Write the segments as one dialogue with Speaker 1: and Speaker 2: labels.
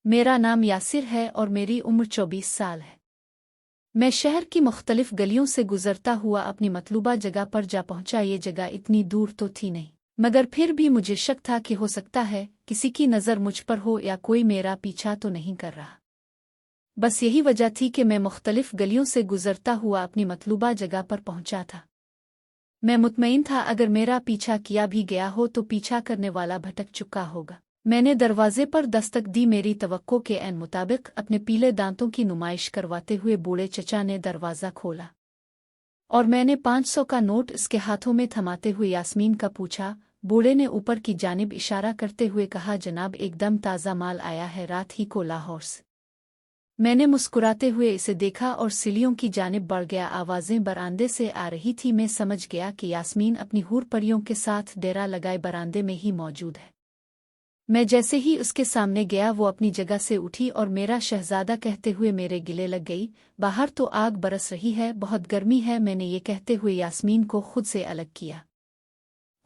Speaker 1: मेरा नाम यासिर है और मेरी उम्र 24 साल है। मैं शहर की मुख्तलिफ गलियों से गुजरता हुआ अपनी मतलूबा जगह पर जा पहुंचा। ये जगह इतनी दूर तो थी नहीं, मगर फिर भी मुझे शक था कि हो सकता है किसी की नज़र मुझ पर हो या कोई मेरा पीछा तो नहीं कर रहा। बस यही वजह थी कि मैं मुख्तलिफ गलियों से गुजरता हुआ अपनी मतलूबा जगह पर पहुंचा था। मैं मुतमईन था अगर मेरा पीछा किया भी गया हो तो पीछा करने वाला भटक चुका होगा। मैंने दरवाजे पर दस्तक दी। मेरी तवक्को के ऐन मुताबिक अपने पीले दांतों की नुमाइश करवाते हुए बूढ़े चचा ने दरवाज़ा खोला और मैंने 500 का नोट इसके हाथों में थमाते हुए यास्मीन का पूछा। बूढ़े ने ऊपर की जानिब इशारा करते हुए कहा, जनाब एकदम ताज़ा माल आया है, रात ही को लाहौर से। मैंने मुस्कुराते हुए इसे देखा और सीढ़ियों की जानिब बढ़ गया। आवाज़ें बरामदे से आ रही थी। मैं समझ गया कि यास्मीन अपनी हूर परियों के साथ डेरा लगाए बरामदे में ही मौजूद है। मैं जैसे ही उसके सामने गया वो अपनी जगह से उठी और मेरा शहजादा कहते हुए मेरे गिले लग गई। बाहर तो आग बरस रही है, बहुत गर्मी है। मैंने ये कहते हुए यास्मीन को खुद से अलग किया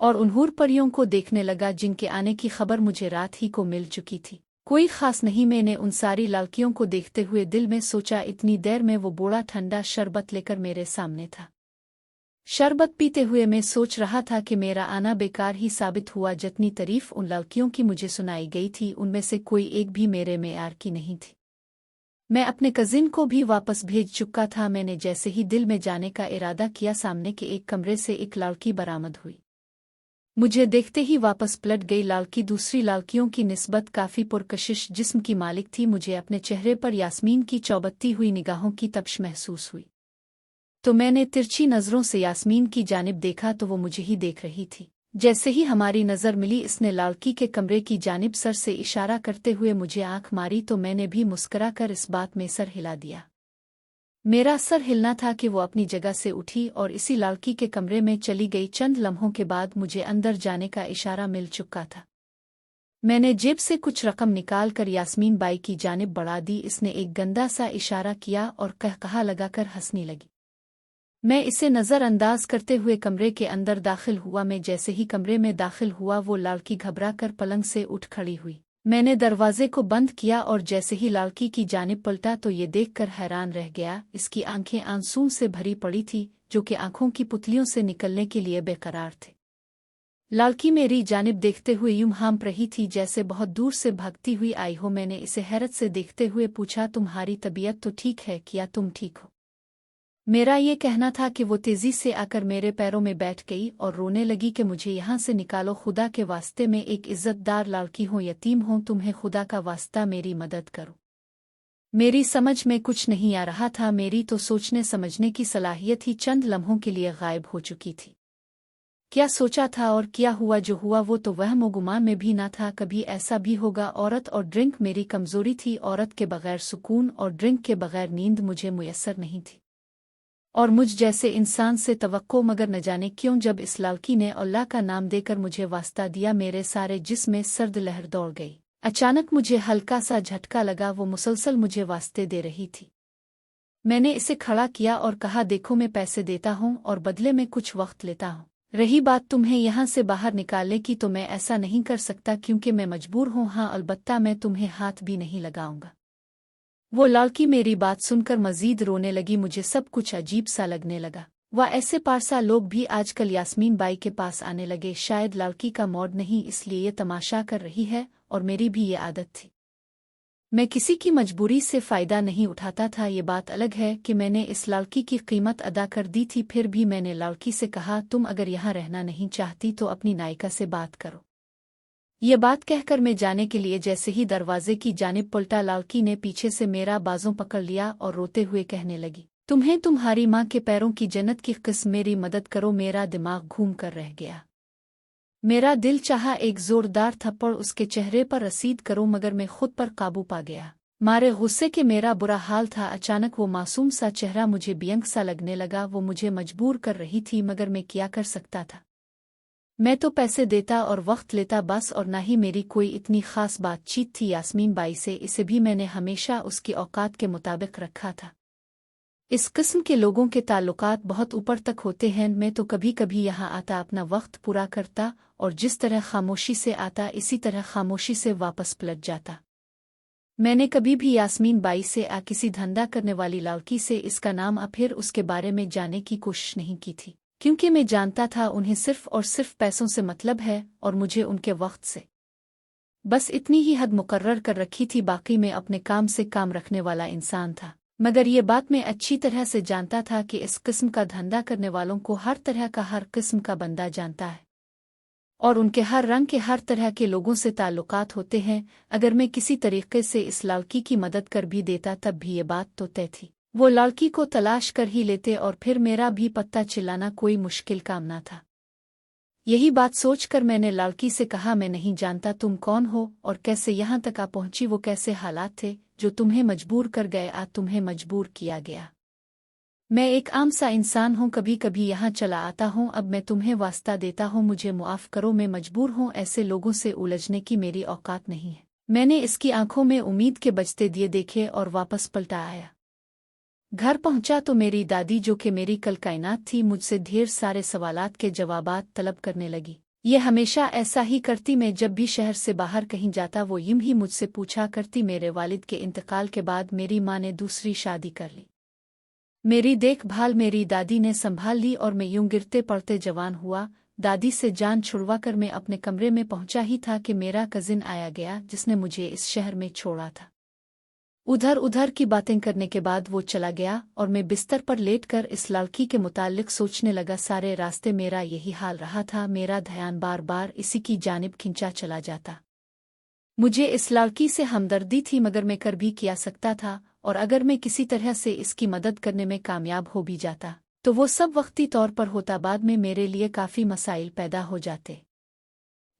Speaker 1: और उन हूर परियों को देखने लगा जिनके आने की खबर मुझे रात ही को मिल चुकी थी। कोई खास नहीं। मैंने उन सारी लड़कियों को देखते हुए दिल में सोचा, इतनी देर में वो बूढ़ा ठंडा शरबत लेकर मेरे सामने था। शरबत पीते हुए मैं सोच रहा था कि मेरा आना बेकार ही साबित हुआ। जितनी तारीफ उन लड़कियों की मुझे सुनाई गई थी उनमें से कोई एक भी मेरे मेयार की नहीं थी। मैं अपने कजिन को भी वापस भेज चुका था। मैंने जैसे ही दिल में जाने का इरादा किया, सामने के एक कमरे से एक लड़की बरामद हुई। मुझे देखते ही वापस पलट गई। लड़की दूसरी लड़कियों की निस्बत काफ़ी पुरकशिश जिस्म की मालिक थी। मुझे अपने चेहरे पर यास्मीन की चौबत्ती हुई निगाहों की तपश महसूस हुई तो मैंने तिरछी नज़रों से यास्मीन की जानिब देखा तो वो मुझे ही देख रही थी। जैसे ही हमारी नज़र मिली, इसने लड़की के कमरे की जानिब सर से इशारा करते हुए मुझे आंख मारी तो मैंने भी मुस्करा कर इस बात में सर हिला दिया। मेरा सर हिलना था कि वो अपनी जगह से उठी और इसी लड़की के कमरे में चली गई। चंद लम्हों के बाद मुझे अंदर जाने का इशारा मिल चुका था। मैंने जेब से कुछ रकम निकाल कर यास्मीन बाई की जानिब बढ़ा दी। इसने एक गंदा सा इशारा किया और कहकहा लगाकर हंसने लगी। मैं इसे नज़रअंदाज करते हुए कमरे के अंदर दाखिल हुआ। मैं जैसे ही कमरे में दाखिल हुआ वो लड़की घबरा कर पलंग से उठ खड़ी हुई। मैंने दरवाजे को बंद किया और जैसे ही लड़की की जानिब पलटा तो ये देखकर हैरान रह गया। इसकी आंखें आंसू से भरी पड़ी थी जो कि आंखों की पुतलियों से निकलने के लिए बेकरार थे। लड़की मेरी जानिब देखते हुए यूं हाँप रही थी जैसे बहुत दूर से भागती हुई आई हो। मैंने इसे हैरत से देखते हुए पूछा, तुम्हारी तबीयत तो ठीक है, क्या तुम ठीक हो? मेरा ये कहना था कि वो तेजी से आकर मेरे पैरों में बैठ गई और रोने लगी कि मुझे यहाँ से निकालो, खुदा के वास्ते में एक इज्जतदार लड़की हूँ, यतीम हूँ, तुम्हें खुदा का वास्ता मेरी मदद करो। मेरी समझ में कुछ नहीं आ रहा था। मेरी तो सोचने समझने की सलाहियत ही चंद लम्हों के लिए गायब हो चुकी थी। क्या सोचा था और क्या हुआ जो हुआ वो तो वहम गुमान में भी ना था। कभी ऐसा भी होगा। औरत और ड्रिंक मेरी कमजोरी थी। औरत के बगैर सुकून और ड्रिंक के बगैर नींद मुझे मुयस्सर नहीं थी और मुझ जैसे इंसान से तवक्को, मगर न जाने क्यों जब इस लड़की ने अल्लाह का नाम देकर मुझे वास्ता दिया मेरे सारे जिस्म में सर्द लहर दौड़ गई। अचानक मुझे हल्का सा झटका लगा। वो मुसलसल मुझे वास्ते दे रही थी। मैंने इसे खड़ा किया और कहा, देखो मैं पैसे देता हूँ और बदले में कुछ वक्त लेता हूँ। रही बात तुम्हें यहाँ से बाहर निकालने की तो मैं ऐसा नहीं कर सकता क्योंकि मैं मजबूर हूँ। हाँ, अलबत्ता मैं तुम्हें हाथ भी नहीं लगाऊंगा। वो लड़की मेरी बात सुनकर मजीद रोने लगी। मुझे सब कुछ अजीब सा लगने लगा। वह ऐसे पारसा लोग भी आजकल यास्मीन बाई के पास आने लगे। शायद लड़की का मौड नहीं, इसलिए ये तमाशा कर रही है और मेरी भी ये आदत थी। मैं किसी की मजबूरी से फ़ायदा नहीं उठाता था। ये बात अलग है कि मैंने इस लड़की की कीमत अदा कर दी थी। फिर भी मैंने लड़की से कहा, तुम अगर यहाँ रहना नहीं चाहती तो अपनी नायिका से बात करो। ये बात कहकर मैं जाने के लिए जैसे ही दरवाजे की जानिब पलटा, लड़की ने पीछे से मेरा बाजों पकड़ लिया और रोते हुए कहने लगी, तुम्हें तुम्हारी माँ के पैरों की जन्नत की किस्म, मेरी मदद करो। मेरा दिमाग घूम कर रह गया। मेरा दिल चाहा एक जोरदार थप्पड़ उसके चेहरे पर रसीद करूं, मगर मैं खुद पर काबू पा गया। मारे गुस्से के मेरा बुरा हाल था। अचानक वो मासूम सा चेहरा मुझे बेअंग सा लगने लगा। वो मुझे मजबूर कर रही थी, मगर मैं क्या कर सकता था। मैं तो पैसे देता और वक्त लेता बस, और ना ही मेरी कोई इतनी खास बातचीत थी यास्मीन बाई से। इसे भी मैंने हमेशा उसकी औकात के मुताबिक रखा था। इस किस्म के लोगों के ताल्लुकात बहुत ऊपर तक होते हैं। मैं तो कभी कभी यहाँ आता, अपना वक्त पूरा करता और जिस तरह खामोशी से आता इसी तरह खामोशी से वापस पलट जाता। मैंने कभी भी यास्मीन बाई से किसी धंधा करने वाली लड़की से इसका नाम फिर उसके बारे में जानने की कोशिश नहीं की थी, क्योंकि मैं जानता था उन्हें सिर्फ और सिर्फ पैसों से मतलब है और मुझे उनके वक्त से बस इतनी ही हद मुकर्रर कर रखी थी। बाकी मैं अपने काम से काम रखने वाला इंसान था, मगर ये बात मैं अच्छी तरह से जानता था कि इस किस्म का धंधा करने वालों को हर तरह का हर किस्म का बंदा जानता है और उनके हर रंग के हर तरह के लोगों से ताल्लुकात होते हैं। अगर मैं किसी तरीके से इस लड़की की मदद कर भी देता तब भी ये बात तो तय थी, वो लड़की को तलाश कर ही लेते और फिर मेरा भी पत्ता चिल्लाना कोई मुश्किल काम ना था। यही बात सोचकर मैंने लड़की से कहा, मैं नहीं जानता तुम कौन हो और कैसे यहाँ तक आ पहुंची, वो कैसे हालात थे जो तुम्हें मजबूर कर गए, तुम्हें मजबूर किया गया। मैं एक आम सा इंसान हूँ, कभी कभी यहाँ चला आता हूँ, अब मैं तुम्हें वास्ता देता हूँ, मुझे मुआफ़ करो, मैं मजबूर हूँ, ऐसे लोगों से उलझने की मेरी औकात नहीं है। मैंने इसकी आंखों में उम्मीद के बजते दिए देखे और वापस पलटा आया। घर पहुंचा तो मेरी दादी, जो कि मेरी कल कायनात थी, मुझसे ढेर सारे सवालात के जवाबात तलब करने लगी। ये हमेशा ऐसा ही करती, मैं जब भी शहर से बाहर कहीं जाता वो यूं ही मुझसे पूछा करती। मेरे वालिद के इंतकाल के बाद मेरी माँ ने दूसरी शादी कर ली। मेरी देखभाल मेरी दादी ने संभाल ली और मैं यूं गिरते पड़ते जवान हुआ। दादी से जान छुड़वा कर मैं अपने कमरे में पहुंचा ही था कि मेरा कजिन आया गया, जिसने मुझे इस शहर में छोड़ा था। उधर उधर की बातें करने के बाद वो चला गया और मैं बिस्तर पर लेटकर इस लड़की के मुताल्लिक सोचने लगा। सारे रास्ते मेरा यही हाल रहा था, मेरा ध्यान बार बार इसी की जानिब खिंचा चला जाता। मुझे इस लड़की से हमदर्दी थी, मगर मैं कर भी क्या सकता था, और अगर मैं किसी तरह से इसकी मदद करने में कामयाब हो भी जाता तो वो सब वक्ती तौर पर होता, बाद में मेरे लिए काफ़ी मसाइल पैदा हो जाते।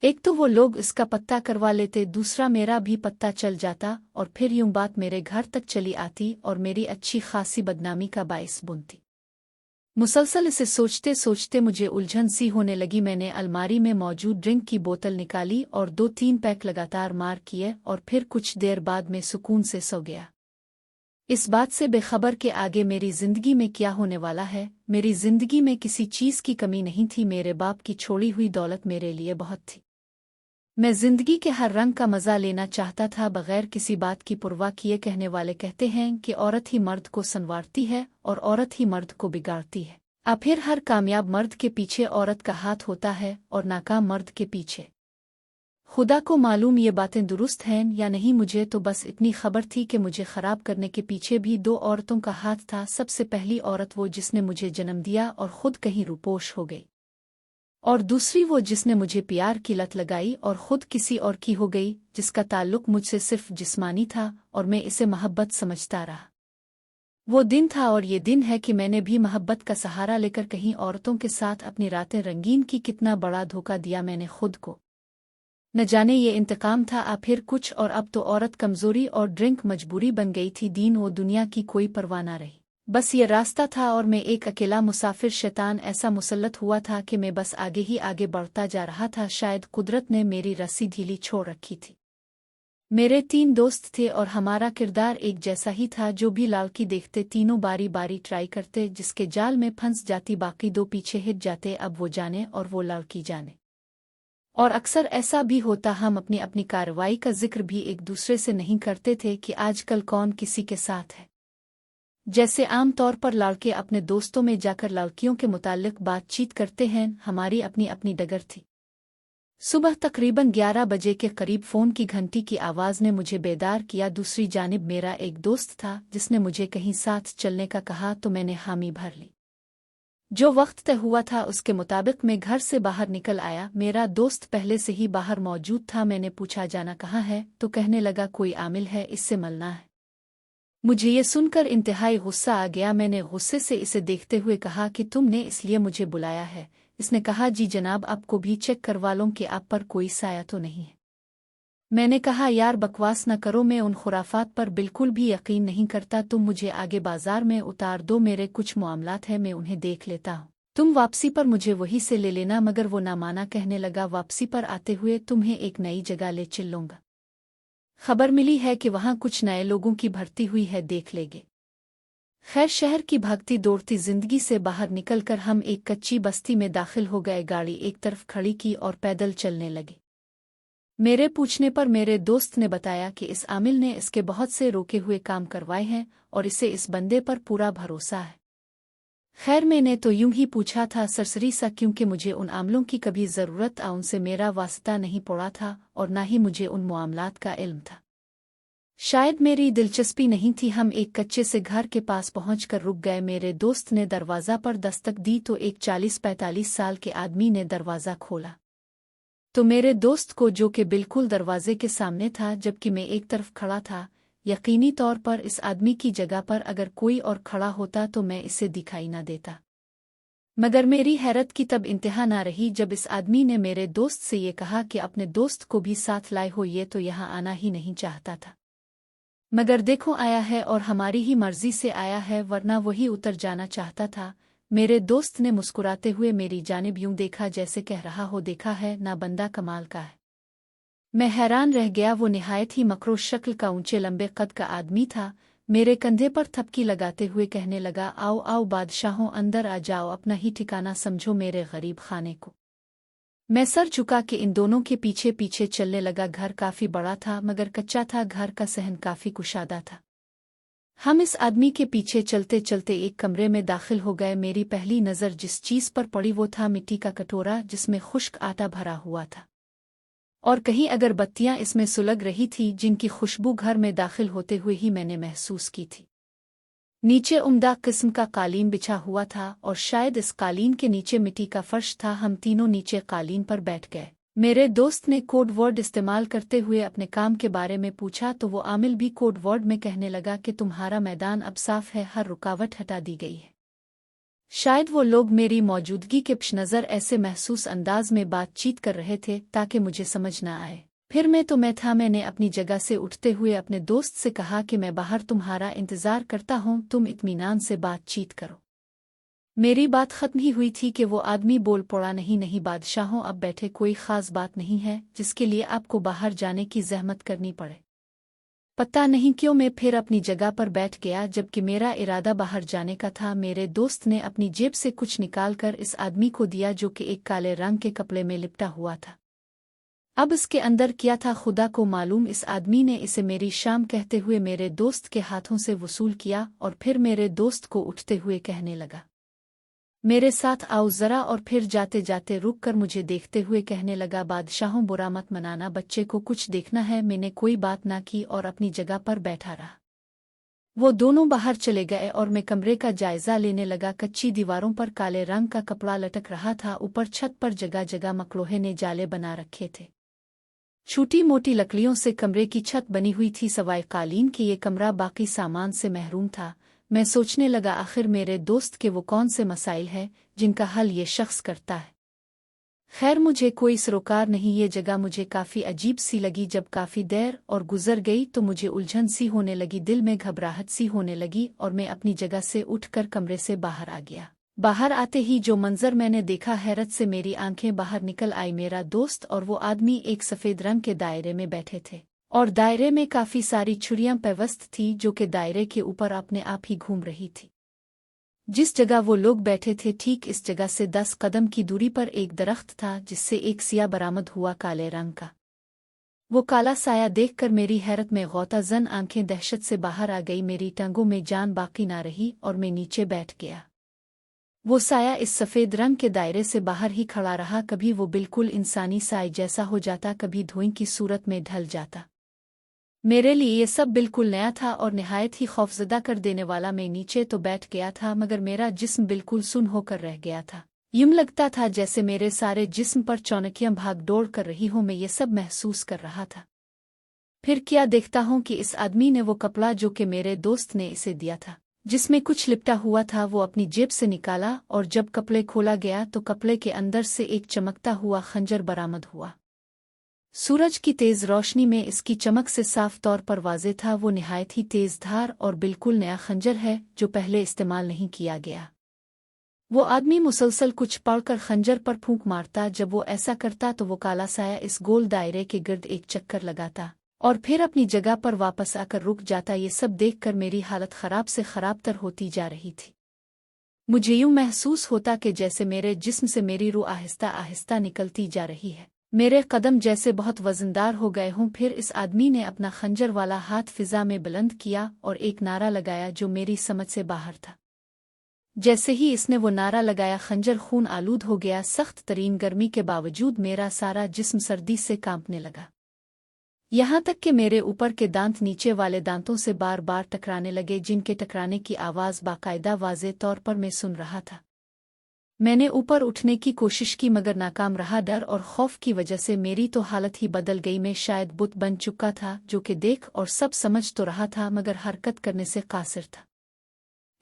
Speaker 1: एक तो वो लोग इसका पत्ता करवा लेते, दूसरा मेरा भी पत्ता चल जाता और फिर यूं बात मेरे घर तक चली आती और मेरी अच्छी खासी बदनामी का बाइस बनती। मुसलसल इसे सोचते सोचते मुझे उलझन सी होने लगी। मैंने अलमारी में मौजूद ड्रिंक की बोतल निकाली और 2-3 पैक लगातार मार किए और फिर कुछ देर बाद मैं सुकून से सो गया, इस बात से बेखबर के आगे मेरी जिंदगी में क्या होने वाला है। मेरी जिंदगी में किसी चीज़ की कमी नहीं थी, मेरे बाप की छोड़ी हुई दौलत मेरे लिए बहुत थी। मैं जिंदगी के हर रंग का मज़ा लेना चाहता था, बगैर किसी बात की परवाह किए। कहने वाले कहते हैं कि औरत ही मर्द को संवारती है और औरत ही मर्द को बिगाड़ती है। अब फिर हर कामयाब मर्द के पीछे औरत का हाथ होता है और नाकाम मर्द के पीछे। खुदा को मालूम ये बातें दुरुस्त हैं या नहीं। मुझे तो बस इतनी खबर थी कि मुझे ख़राब करने के पीछे भी 2 औरतों का हाथ था। सबसे पहली औरत वो जिसने मुझे जन्म दिया और ख़ुद कहीं रूपोश हो गई, और दूसरी वो जिसने मुझे प्यार की लत लगाई और ख़ुद किसी और की हो गई, जिसका ताल्लुक मुझसे सिर्फ जिस्मानी था और मैं इसे मोहब्बत समझता रहा। वो दिन था और ये दिन है कि मैंने भी मोहब्बत का सहारा लेकर कहीं औरतों के साथ अपनी रातें रंगीन की। कितना बड़ा धोखा दिया मैंने खुद को, न जाने ये इंतकाम था फिर कुछ और। अब तो औरत कमज़ोरी और ड्रिंक मजबूरी बन गई थी, दीन वो दुनिया की कोई परवाह न रही। बस ये रास्ता था और मैं एक अकेला मुसाफिर। शैतान ऐसा मुसल्लत हुआ था कि मैं बस आगे ही आगे बढ़ता जा रहा था। शायद कुदरत ने मेरी रस्सी ढीली छोड़ रखी थी। मेरे 3 दोस्त थे और हमारा किरदार एक जैसा ही था। जो भी लड़की देखते तीनों बारी बारी ट्राई करते, जिसके जाल में फंस जाती बाकी 2 पीछे हिट जाते। अब वो जाने और वो लड़की जाने, और अक्सर ऐसा भी होता हम अपनी अपनी कार्रवाई का जिक्र भी एक दूसरे से नहीं करते थे कि आजकल कौन किसी के साथ है। जैसे आम तौर पर लड़के अपने दोस्तों में जाकर लड़कियों के मुताल्लिक बातचीत करते हैं, हमारी अपनी अपनी डगर थी। सुबह तकरीबन 11 बजे के करीब फ़ोन की घंटी की आवाज़ ने मुझे बेदार किया। दूसरी जानिब मेरा एक दोस्त था जिसने मुझे कहीं साथ चलने का कहा तो मैंने हामी भर ली। जो वक्त तय हुआ था उसके मुताबिक मैं घर से बाहर निकल आया। मेरा दोस्त पहले से ही बाहर मौजूद था। मैंने पूछा जाना कहाँ है, तो कहने लगा कोई आमिल है, इससे मिलना है। मुझे ये सुनकर इंतहाई गुस्सा आ गया। मैंने गुस्से से इसे देखते हुए कहा कि तुमने इसलिए मुझे बुलाया है? इसने कहा जी जनाब, आपको भी चेक करवा लूं कि आप पर कोई साया तो नहीं है। मैंने कहा यार बकवास न करो, मैं उन खुराफात पर बिल्कुल भी यकीन नहीं करता। तुम मुझे आगे बाजार में उतार दो, मेरे कुछ मामलात हैं, मैं उन्हें देख लेता हूँ। तुम वापसी पर मुझे वहीं से ले लेना। मगर वो ना माना, कहने लगा वापसी पर आते हुए तुम्हें एक नई जगह ले चलूंगा। खबर मिली है कि वहाँ कुछ नए लोगों की भर्ती हुई है, देख लेंगे। खैर शहर की भागती दौड़ती जिंदगी से बाहर निकलकर हम एक कच्ची बस्ती में दाखिल हो गए। गाड़ी एक तरफ खड़ी की और पैदल चलने लगे। मेरे पूछने पर मेरे दोस्त ने बताया कि इस आमिल ने इसके बहुत से रोके हुए काम करवाए हैं और इसे इस बंदे पर पूरा भरोसा है। खैर मैंने तो यूं ही पूछा था सरसरी सा, क्योंकि मुझे उन आमलों की कभी ज़रूरत उनसे मेरा वास्ता नहीं पड़ा था और ना ही मुझे उन मामलात का इल्म था। शायद मेरी दिलचस्पी नहीं थी। हम एक कच्चे से घर के पास पहुंचकर रुक गए। मेरे दोस्त ने दरवाज़ा पर दस्तक दी तो एक 40-45 साल के आदमी ने दरवाज़ा खोला। तो मेरे दोस्त को, जो कि बिल्कुल दरवाजे के सामने था जबकि मैं एक तरफ खड़ा था, यकीनी तौर पर इस आदमी की जगह पर अगर कोई और खड़ा होता तो मैं इसे दिखाई न देता। मगर मेरी हैरत की तब इंतहा ना रही जब इस आदमी ने मेरे दोस्त से ये कहा कि अपने दोस्त को भी साथ लाए हो, ये तो यहाँ आना ही नहीं चाहता था, मगर देखो आया है और हमारी ही मर्जी से आया है, वरना वही उतर जाना चाहता था। मेरे दोस्त ने मुस्कुराते हुए मेरी जानिब यूं देखा जैसे कह रहा हो, देखा है ना, बंदा कमाल का है। मैं हैरान रह गया। वो निहायत ही मकरूश शक्ल का, ऊंचे लंबे कद का आदमी था। मेरे कंधे पर थपकी लगाते हुए कहने लगा, आओ आओ बादशाहों, अंदर आ जाओ, अपना ही ठिकाना समझो मेरे गरीब खाने को। मैं सर झुका के इन दोनों के पीछे पीछे चलने लगा। घर काफी बड़ा था मगर कच्चा था। घर का सहन काफी कुशादा था। हम इस आदमी के पीछे चलते चलते एक कमरे में दाखिल हो गए। मेरी पहली नज़र जिस चीज़ पर पड़ी वो था मिट्टी का कटोरा जिसमें खुश्क आटा भरा हुआ था और कहीं अगरबत्तियां इसमें सुलग रही थी, जिनकी खुशबू घर में दाखिल होते हुए ही मैंने महसूस की थी। नीचे उम्दा किस्म का कालीन बिछा हुआ था और शायद इस कालीन के नीचे मिट्टी का फर्श था। हम तीनों नीचे कालीन पर बैठ गए। मेरे दोस्त ने कोड वर्ड इस्तेमाल करते हुए अपने काम के बारे में पूछा तो वो आमिल भी कोड वर्ड में कहने लगा कि तुम्हारा मैदान अब साफ है, हर रुकावट हटा दी गई है। शायद वो लोग मेरी मौजूदगी के पेश नज़र ऐसे महसूस अंदाज में बातचीत कर रहे थे ताकि मुझे समझ न आए। फिर मैं था। मैंने अपनी जगह से उठते हुए अपने दोस्त से कहा कि मैं बाहर तुम्हारा इंतज़ार करता हूँ, तुम इत्मीनान से बातचीत करो। मेरी बात खत्म ही हुई थी कि वो आदमी बोल पड़ा, नहीं नहीं बादशाहों, अब बैठे, कोई ख़ास बात नहीं है जिसके लिए आपको बाहर जाने की जहमत करनी पड़े। पता नहीं क्यों मैं फिर अपनी जगह पर बैठ गया जबकि मेरा इरादा बाहर जाने का था। मेरे दोस्त ने अपनी जेब से कुछ निकालकर इस आदमी को दिया जो कि एक काले रंग के कपड़े में लिपटा हुआ था। अब इसके अंदर क्या था खुदा को मालूम। इस आदमी ने इसे मेरी शाम कहते हुए मेरे दोस्त के हाथों से वसूल किया और फिर मेरे दोस्त को उठते हुए कहने लगा, मेरे साथ आओ ज़रा, और फिर जाते जाते रुक कर मुझे देखते हुए कहने लगा, बादशाहों बुरा मत मनाना, बच्चे को कुछ देखना है। मैंने कोई बात ना की और अपनी जगह पर बैठा रहा। वो दोनों बाहर चले गए और मैं कमरे का जायजा लेने लगा। कच्ची दीवारों पर काले रंग का कपड़ा लटक रहा था। ऊपर छत पर जगह जगह मकलोहे ने जाले बना रखे थे। छोटी मोटी लकड़ियों से कमरे की छत बनी हुई थी, सवाए कालीन कि ये कमरा बाकी सामान से महरूम था। मैं सोचने लगा, आखिर मेरे दोस्त के वो कौन से मसाइल हैं जिनका हल ये शख्स करता है। खैर मुझे कोई सरोकार नहीं। ये जगह मुझे काफ़ी अजीब सी लगी। जब काफ़ी देर और गुजर गई तो मुझे उलझन सी होने लगी, दिल में घबराहट सी होने लगी और मैं अपनी जगह से उठकर कमरे से बाहर आ गया। बाहर आते ही जो मंजर मैंने देखा, हैरत से मेरी आंखें बाहर निकल आई। मेरा दोस्त और वो आदमी एक सफ़ेद रंग के दायरे में बैठे थे और दायरे में काफ़ी सारी छुरियां पेवस्त थी जो कि दायरे के ऊपर अपने आप ही घूम रही थी। जिस जगह वो लोग बैठे थे ठीक इस जगह से 10 कदम की दूरी पर एक दरख्त था जिससे एक सिया बरामद हुआ काले रंग का। वो काला साया देखकर मेरी हैरत में गौता जन आंखें दहशत से बाहर आ गई। मेरी टंगों में जान बाकी ना रही और मैं नीचे बैठ गया। वो साया इस सफ़ेद रंग के दायरे से बाहर ही खड़ा रहा। कभी वो बिल्कुल इंसानी साए जैसा हो जाता, कभी धुएं की सूरत में ढल जाता। मेरे लिए ये सब बिल्कुल नया था और निहायत ही खौफजदा कर देने वाला। मैं नीचे तो बैठ गया था मगर मेरा जिस्म बिल्कुल सुन्न होकर रह गया था। यूं लगता था जैसे मेरे सारे जिस्म पर चौनकियां भाग दौड़ कर रही हूं। मैं ये सब महसूस कर रहा था। फिर क्या देखता हूं कि इस आदमी ने वो कपड़ा जो कि मेरे दोस्त ने इसे दिया था, जिसमें कुछ लिपटा हुआ था, वो अपनी जेब से निकाला और जब कपड़े खोला गया तो कपड़े के अंदर से एक चमकता हुआ खंजर बरामद हुआ। सूरज की तेज रोशनी में इसकी चमक से साफ तौर पर वाज़े था वो निहायत ही तेज धार और बिल्कुल नया खंजर है जो पहले इस्तेमाल नहीं किया गया। वो आदमी मुसलसल कुछ पढ़कर खंजर पर फूंक मारता। जब वो ऐसा करता तो वो काला साया इस गोल दायरे के गिर्द एक चक्कर लगाता और फिर अपनी जगह पर वापस आकर रुक जाता। ये सब देखकर मेरी हालत खराब से खराबतर होती जा रही थी। मुझे यूं महसूस होता कि जैसे मेरे जिस्म से मेरी रूह आहिस्ता आहिस्ता निकलती जा रही है। मेरे कदम जैसे बहुत वजनदार हो गए हों। फिर इस आदमी ने अपना खंजर वाला हाथ फिजा में बुलंद किया और एक नारा लगाया जो मेरी समझ से बाहर था। जैसे ही इसने वो नारा लगाया, खंजर खून आलूद हो गया। सख्त तरीन गर्मी के बावजूद मेरा सारा जिस्म सर्दी से कांपने लगा, यहाँ तक कि मेरे ऊपर के दांत नीचे वाले दांतों से बार बार टकराने लगे, जिनके टकराने की आवाज़ बाकायदा वाज़े तौर पर मैं सुन रहा था। मैंने ऊपर उठने की कोशिश की मगर नाकाम रहा। डर और खौफ की वजह से मेरी तो हालत ही बदल गई। मैं शायद बुत बन चुका था जो कि देख और सब समझ तो रहा था मगर हरकत करने से कासिर था।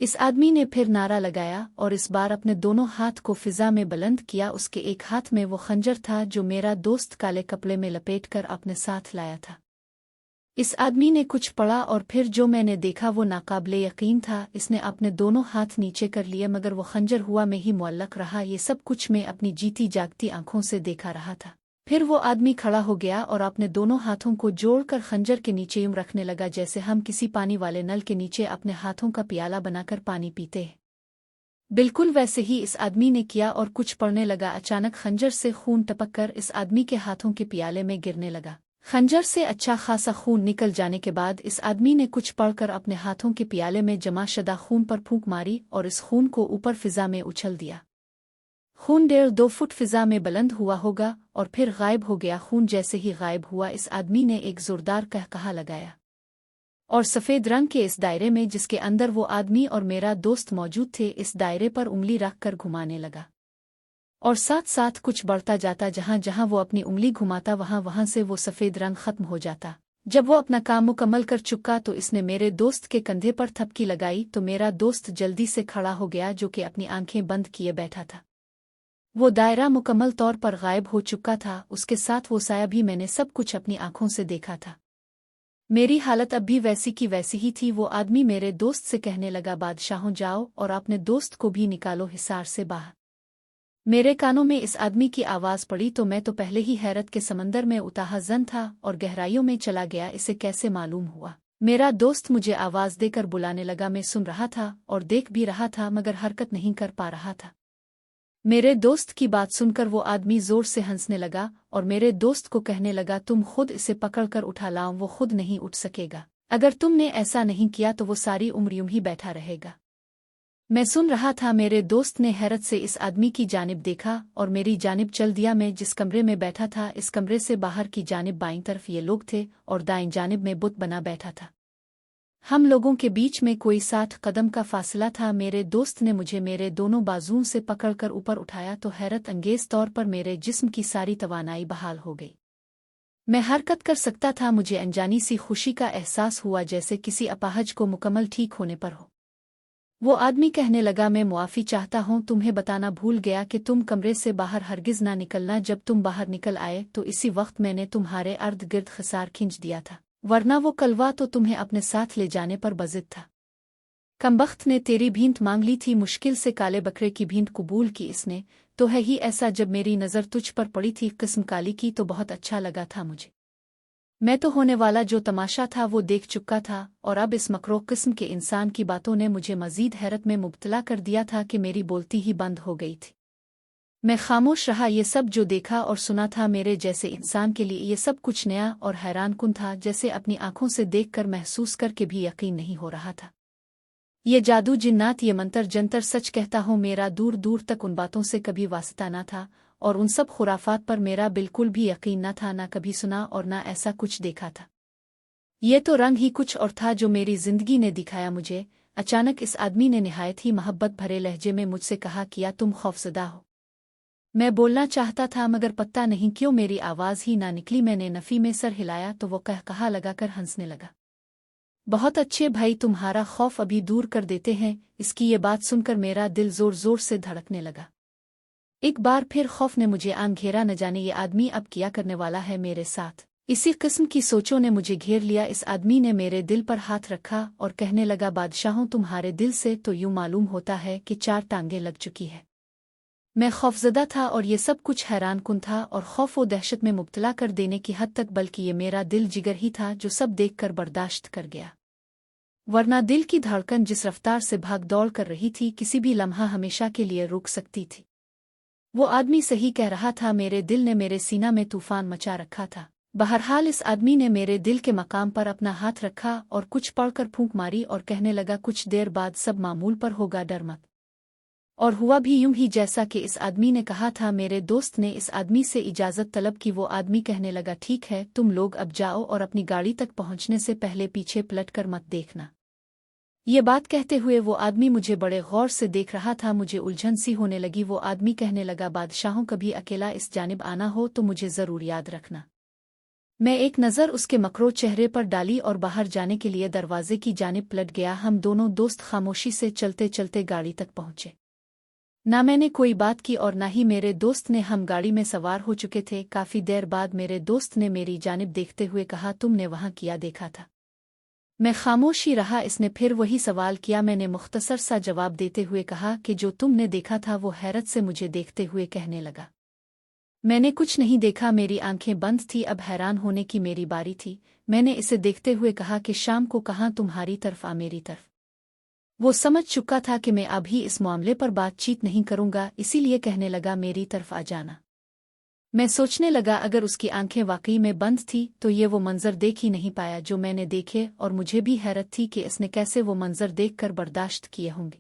Speaker 1: इस आदमी ने फिर नारा लगाया और इस बार अपने दोनों हाथ को फिजा में बुलंद किया। उसके एक हाथ में वो खंजर था जो मेरा दोस्त काले कपड़े में लपेटकर अपने साथ लाया था। इस आदमी ने कुछ पढ़ा और फिर जो मैंने देखा वो नाकाबिले यकीन था। इसने अपने दोनों हाथ नीचे कर लिए मगर वो खंजर हुआ में ही मुअल्लक रहा। ये सब कुछ मैं अपनी जीती जागती आंखों से देखा रहा था। फिर वो आदमी खड़ा हो गया और अपने दोनों हाथों को जोड़कर खंजर के नीचे यूं रखने लगा जैसे हम किसी पानी वाले नल के नीचे अपने हाथों का प्याला बनाकर पानी पीते हैं। बिल्कुल वैसे ही इस आदमी ने किया और कुछ पड़ने लगा। अचानक खंजर से खून टपक कर इस आदमी के हाथों के प्याले में गिरने लगा। खंजर से अच्छा खासा खून निकल जाने के बाद इस आदमी ने कुछ पढ़कर अपने हाथों के प्याले में जमा शदा खून पर फूंक मारी और इस खून को ऊपर फिजा में उछल दिया। खून 1.5-2 फुट फिजा में बुलंद हुआ होगा और फिर गायब हो गया। खून जैसे ही गायब हुआ, इस आदमी ने एक जोरदार कहकहा लगाया और सफ़ेद रंग के इस दायरे में जिसके अंदर वो आदमी और मेरा दोस्त मौजूद थे, इस दायरे पर उंगली रखकर घुमाने लगा और साथ साथ कुछ बढ़ता जाता। जहां जहां वो अपनी उंगली घुमाता वहां वहां से वो सफ़ेद रंग खत्म हो जाता। जब वो अपना काम मुकम्मल कर चुका तो इसने मेरे दोस्त के कंधे पर थपकी लगाई तो मेरा दोस्त जल्दी से खड़ा हो गया जो कि अपनी आंखें बंद किए बैठा था। वो दायरा मुकम्मल तौर पर गायब हो चुका था, उसके साथ वो साया भी। मैंने सब कुछ अपनी आंखों से देखा था। मेरी हालत अब भी वैसी की वैसी ही थी। वो आदमी मेरे दोस्त से कहने लगा, बादशाहों जाओ और अपने दोस्त को भी निकालो हिसार से बाहर। मेरे कानों में इस आदमी की आवाज़ पड़ी तो मैं तो पहले ही हैरत के समंदर में उताहजन था और गहराइयों में चला गया। इसे कैसे मालूम हुआ? मेरा दोस्त मुझे आवाज़ देकर बुलाने लगा। मैं सुन रहा था और देख भी रहा था मगर हरकत नहीं कर पा रहा था। मेरे दोस्त की बात सुनकर वो आदमी जोर से हंसने लगा और मेरे दोस्त को कहने लगा, तुम खुद इसे पकड़कर उठा लाओ, वो खुद नहीं उठ सकेगा। अगर तुमने ऐसा नहीं किया तो वो सारी उम्र यूं ही बैठा रहेगा। मैं सुन रहा था। मेरे दोस्त ने हैरत से इस आदमी की जानिब देखा और मेरी जानिब चल दिया। मैं जिस कमरे में बैठा था, इस कमरे से बाहर की जानिब बाईं तरफ ये लोग थे और दाईं जानिब में बुत बना बैठा था। हम लोगों के बीच में कोई 60 कदम का फासला था। मेरे दोस्त ने मुझे मेरे दोनों बाजुओं से पकड़कर ऊपर उठाया तो हैरत अंगेज तौर पर मेरे जिस्म की सारी तवानाई बहाल हो गई। मैं हरकत कर सकता था। मुझे अनजानी सी खुशी का एहसास हुआ जैसे किसी अपाहज को मुकम्मल ठीक होने पर हो। वो आदमी कहने लगा, मैं मुआफ़ी चाहता हूँ, तुम्हें बताना भूल गया कि तुम कमरे से बाहर हरगिज़ ना निकलना। जब तुम बाहर निकल आए तो इसी वक्त मैंने तुम्हारे अर्द गिर्द खिसार खींच दिया था, वरना वो कलवा तो तुम्हें अपने साथ ले जाने पर बज़िद था। कमबख्त ने तेरी भींत मांग ली थी, मुश्किल से काले बकरे की भींत कबूल की इसने। तो है ही ऐसा, जब मेरी नज़र तुझ पर पड़ी थी किस्म काली की तो बहुत अच्छा लगा था मुझे। मैं तो होने वाला जो तमाशा था वो देख चुका था और अब इस मकरो किस्म के इंसान की बातों ने मुझे मज़ीद हैरत में मुब्तला कर दिया था कि मेरी बोलती ही बंद हो गई थी। मैं खामोश रहा। ये सब जो देखा और सुना था, मेरे जैसे इंसान के लिए ये सब कुछ नया और हैरानकुन था, जैसे अपनी आंखों से देखकर महसूस करके भी यकीन नहीं हो रहा था। ये जादू, जिन्नात, ये मंतर जंतर, सच कहता हूँ मेरा दूर दूर तक उन बातों से कभी वास्ता न था और उन सब खुराफात पर मेरा बिल्कुल भी यकीन न था। ना कभी सुना और ना ऐसा कुछ देखा था। ये तो रंग ही कुछ और था जो मेरी जिंदगी ने दिखाया मुझे। अचानक इस आदमी ने निहायत ही मोहब्बत भरे लहजे में मुझसे कहा, किया तुम खौफजदा हो? मैं बोलना चाहता था मगर पता नहीं क्यों मेरी आवाज़ ही ना निकली। मैंने नफ़ी में सर हिलाया तो वो कहकहा लगाकर हंसने लगा। बहुत अच्छे भाई, तुम्हारा खौफ अभी दूर कर देते हैं। इसकी ये बात सुनकर मेरा दिल जोर जोर से धड़कने लगा। एक बार फिर खौफ ने मुझे आन घेरा। न जाने ये आदमी अब क्या करने वाला है मेरे साथ। इसी किस्म की सोचों ने मुझे घेर लिया। इस आदमी ने मेरे दिल पर हाथ रखा और कहने लगा, बादशाहों, तुम्हारे दिल से तो यूं मालूम होता है कि 4 टांगें लग चुकी है। मैं खौफजदा था और ये सब कुछ हैरानकुन था और खौफ व दहशत में मुब्तला कर देने की हद तक, बल्कि ये मेरा दिल जिगर ही था जो सब देखकर बर्दाश्त कर गया। वरना दिल की धड़कन जिस रफ्तार से भाग दौड़ कर रही थी, किसी भी लम्हा हमेशा के लिए रुक सकती थी। वो आदमी सही कह रहा था, मेरे दिल ने मेरे सीना में तूफान मचा रखा था। बहरहाल इस आदमी ने मेरे दिल के मकाम पर अपना हाथ रखा और कुछ पढ़कर फूंक मारी और कहने लगा, कुछ देर बाद सब मामूल पर होगा, डर मत। और हुआ भी यूं ही जैसा कि इस आदमी ने कहा था। मेरे दोस्त ने इस आदमी से इजाज़त तलब की। वो आदमी कहने लगा, ठीक है, तुम लोग अब जाओ और अपनी गाड़ी तक पहुंचने से पहले पीछे पलट कर मत देखना। ये बात कहते हुए वो आदमी मुझे बड़े गौर से देख रहा था। मुझे उलझन सी होने लगी। वो आदमी कहने लगा, बादशाहों, कभी अकेला इस जानिब आना हो तो मुझे ज़रूर याद रखना। मैं एक नज़र उसके मकरो चेहरे पर डाली और बाहर जाने के लिए दरवाजे की जानिब पलट गया। हम दोनों दोस्त खामोशी से चलते चलते गाड़ी तक पहुंचे। ना मैंने कोई बात की और ना ही मेरे दोस्त ने। हम गाड़ी में सवार हो चुके थे। काफ़ी देर बाद मेरे दोस्त ने मेरी जानिब देखते हुए कहा, तुमने वहाँ क्या देखा था? मैं खामोश ही रहा। इसने फिर वही सवाल किया। मैंने मुख्तसर सा जवाब देते हुए कहा कि जो तुमने देखा था। वो हैरत से मुझे देखते हुए कहने लगा, मैंने कुछ नहीं देखा, मेरी आंखें बंद थी। अब हैरान होने की मेरी बारी थी। मैंने इसे देखते हुए कहा कि शाम को कहाँ, तुम्हारी तरफ आ मेरी तरफ। वो समझ चुका था कि मैं अभी इस मामले पर बातचीत नहीं करूंगा, इसीलिए कहने लगा, मेरी तरफ आ जाना। मैं सोचने लगा, अगर उसकी आंखें वाकई में बंद थी तो ये वो मंजर देख ही नहीं पाया जो मैंने देखे, और मुझे भी हैरत थी कि इसने कैसे वो मंजर देखकर बर्दाश्त किए होंगे।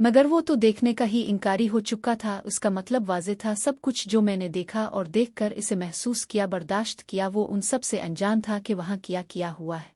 Speaker 1: मगर वो तो देखने का ही इनकारी हो चुका था। उसका मतलब वाज़ेह था, सब कुछ जो मैंने देखा और देखकर इसे महसूस किया, बर्दाश्त किया, वो उन सब से अनजान था कि वहाँ क्या किया हुआ है।